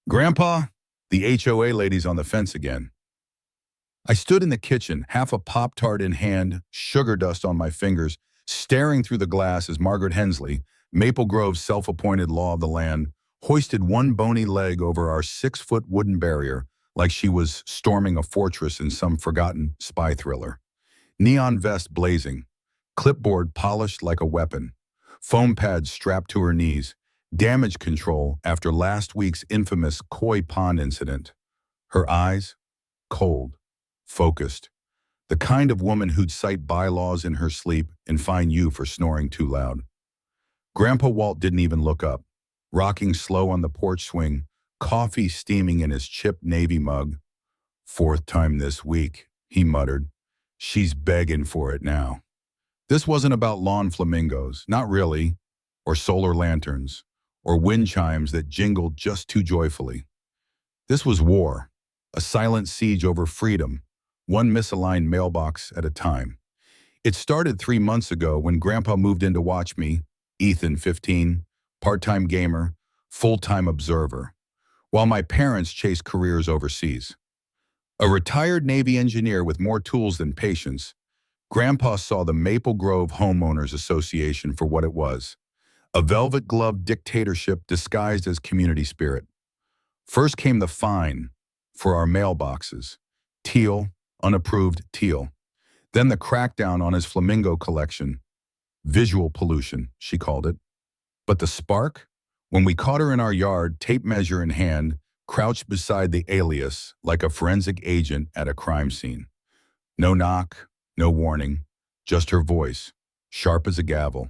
Grandpa, the HOA lady's on the fence again. I stood in the kitchen, half a Pop-Tart in hand, sugar dust on my fingers, staring through the glass as Margaret Hensley, Maple Grove's self-appointed law of the land, hoisted one bony leg over our 6-foot wooden barrier like she was storming a fortress in some forgotten spy thriller. Neon vest blazing, clipboard polished like a weapon, foam pads strapped to her knees, damage control after last week's infamous koi pond incident. Her eyes, cold, focused. The kind of woman who'd cite bylaws in her sleep and fine you for snoring too loud. Grandpa Walt didn't even look up, rocking slow on the porch swing, coffee steaming in his chipped navy mug. "Fourth time this week," he muttered. "She's begging for it now." This wasn't about lawn flamingos, not really, or solar lanterns, or wind chimes that jingled just too joyfully. This was war, a silent siege over freedom, one misaligned mailbox at a time. It started 3 months ago when Grandpa moved in to watch me, Ethan, 15, part-time gamer, full-time observer, while my parents chased careers overseas. A retired Navy engineer with more tools than patience, Grandpa saw the Maple Grove Homeowners Association for what it was, a velvet-gloved dictatorship disguised as community spirit. First came the fine for our mailboxes, teal, unapproved teal. Then the crackdown on his flamingo collection, visual pollution, she called it. But the spark? When we caught her in our yard, tape measure in hand, crouched beside the alias like a forensic agent at a crime scene. No knock, no warning, just her voice, sharp as a gavel.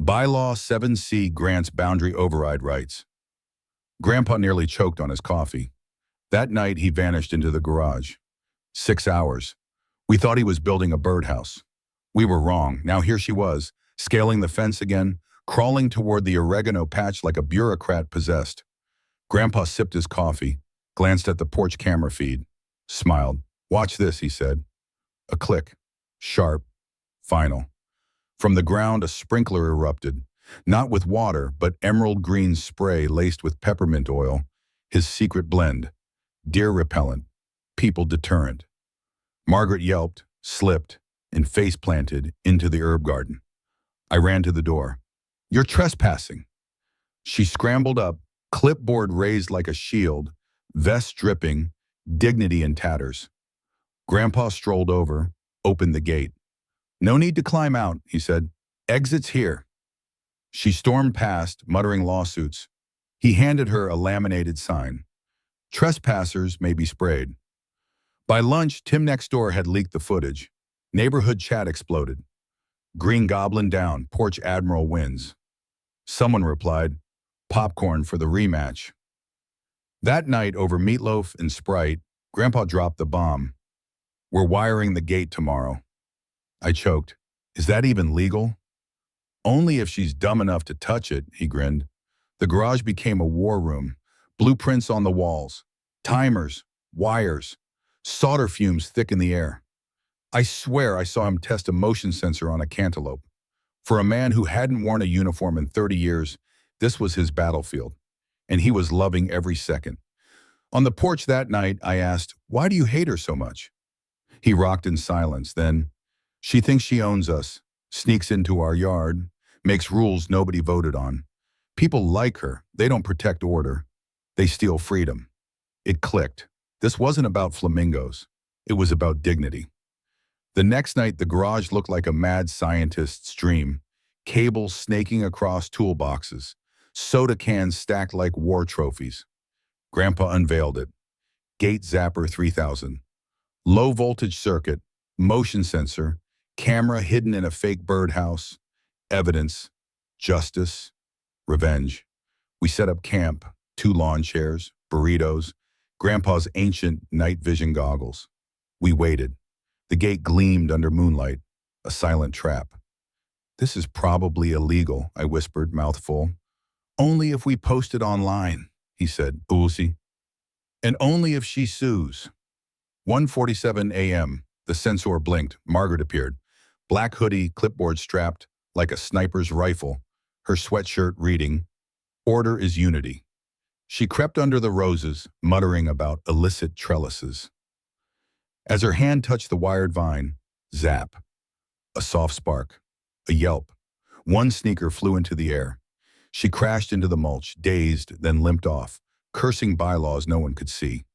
Bylaw 7C grants boundary override rights. Grandpa nearly choked on his coffee. That night, he vanished into the garage. 6 hours. We thought he was building a birdhouse. We were wrong. Now here she was, scaling the fence again, crawling toward the oregano patch like a bureaucrat possessed. Grandpa sipped his coffee, glanced at the porch camera feed, smiled. "Watch this," he said. A click. Sharp. Final. From the ground, a sprinkler erupted, not with water, but emerald green spray laced with peppermint oil, his secret blend. Deer repellent, people deterrent. Margaret yelped, slipped, and face-planted into the herb garden. I ran to the door. "You're trespassing." She scrambled up, clipboard raised like a shield, vest dripping, dignity in tatters. Grandpa strolled over, opened the gate. "No need to climb out," he said. "Exit's here." She stormed past, muttering lawsuits. He handed her a laminated sign. "Trespassers may be sprayed." By lunch, Tim next door had leaked the footage. Neighborhood chat exploded. "Green Goblin down, Porch Admiral wins." Someone replied, "Popcorn for the rematch." That night, over meatloaf and Sprite, Grandpa dropped the bomb. "We're wiring the gate tomorrow." I choked. "Is that even legal?" "Only if she's dumb enough to touch it," he grinned. The garage became a war room. Blueprints on the walls. Timers. Wires. Solder fumes thick in the air. I swear I saw him test a motion sensor on a cantaloupe. For a man who hadn't worn a uniform in 30 years, this was his battlefield. And he was loving every second. On the porch that night, I asked, "Why do you hate her so much?" He rocked in silence. Then, "She thinks she owns us, sneaks into our yard, makes rules nobody voted on. People like her. They don't protect order. They steal freedom." It clicked. This wasn't about flamingos. It was about dignity. The next night, the garage looked like a mad scientist's dream. Cables snaking across toolboxes. Soda cans stacked like war trophies. Grandpa unveiled it. Gate Zapper 3000. Low voltage circuit, motion sensor, camera hidden in a fake birdhouse, evidence, justice, revenge. We set up camp, 2 lawn chairs, burritos, Grandpa's ancient night vision goggles. We waited. The gate gleamed under moonlight, a silent trap. "This is probably illegal," I whispered, mouth full. "Only if we post it online," he said, "Oozy. And only if she sues." 1:47 a.m. The sensor blinked. Margaret appeared. Black hoodie, clipboard strapped, like a sniper's rifle. Her sweatshirt reading, "Order is unity." She crept under the roses, muttering about illicit trellises. As her hand touched the wired vine, zap, a soft spark, a yelp. One sneaker flew into the air. She crashed into the mulch, dazed, then limped off, cursing bylaws no one could see.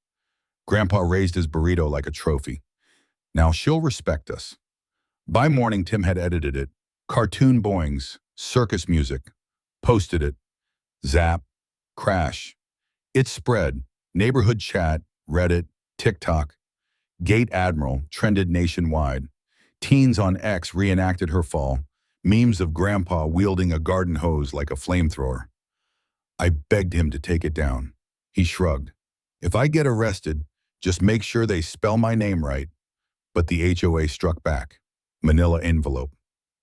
Grandpa raised his burrito like a trophy. Now she'll respect us. By morning, Tim had edited it. Cartoon boings, circus music. Posted it. Zap. Crash. It spread. Neighborhood chat, Reddit, TikTok. Gate Admiral trended nationwide. Teens on X reenacted her fall. Memes of Grandpa wielding a garden hose like a flamethrower. I begged him to take it down. He shrugged. If I get arrested, just make sure they spell my name right. But the HOA struck back. Manila envelope.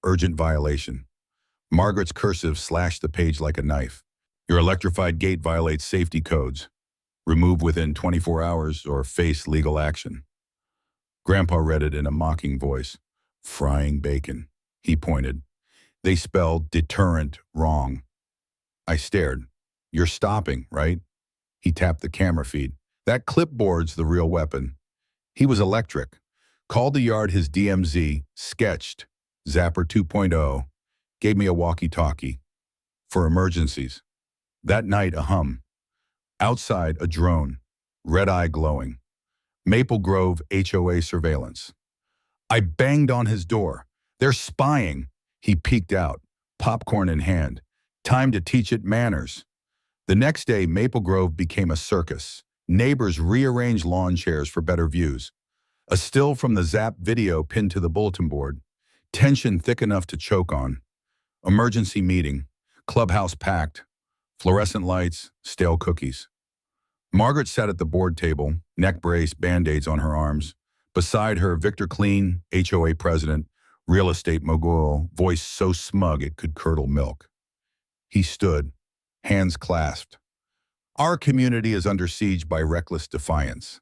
Urgent violation. Margaret's cursive slashed the page like a knife. Your electrified gate violates safety codes. Remove within 24 hours or face legal action. Grandpa read it in a mocking voice. Frying bacon. He pointed. They spelled deterrent wrong. I stared. You're stopping, right? He tapped the camera feed. That clipboard's the real weapon. He was electric. Called the yard his DMZ, sketched, Zapper 2.0, gave me a walkie-talkie. For emergencies. That night, a hum. Outside, a drone, red eye glowing. Maple Grove HOA surveillance. I banged on his door. They're spying. He peeked out, popcorn in hand. Time to teach it manners. The next day, Maple Grove became a circus. Neighbors rearranged lawn chairs for better views. A still from the Zap video pinned to the bulletin board. Tension thick enough to choke on. Emergency meeting. Clubhouse packed. Fluorescent lights, stale cookies. Margaret sat at the board table, neck brace, Band-Aids on her arms. Beside her, Victor Clean, HOA president, real estate mogul, voice so smug it could curdle milk. He stood, hands clasped. Our community is under siege by reckless defiance.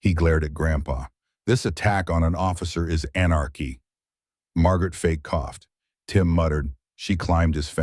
He glared at Grandpa. This attack on an officer is anarchy. Margaret fake coughed. Tim muttered. She climbed his fence.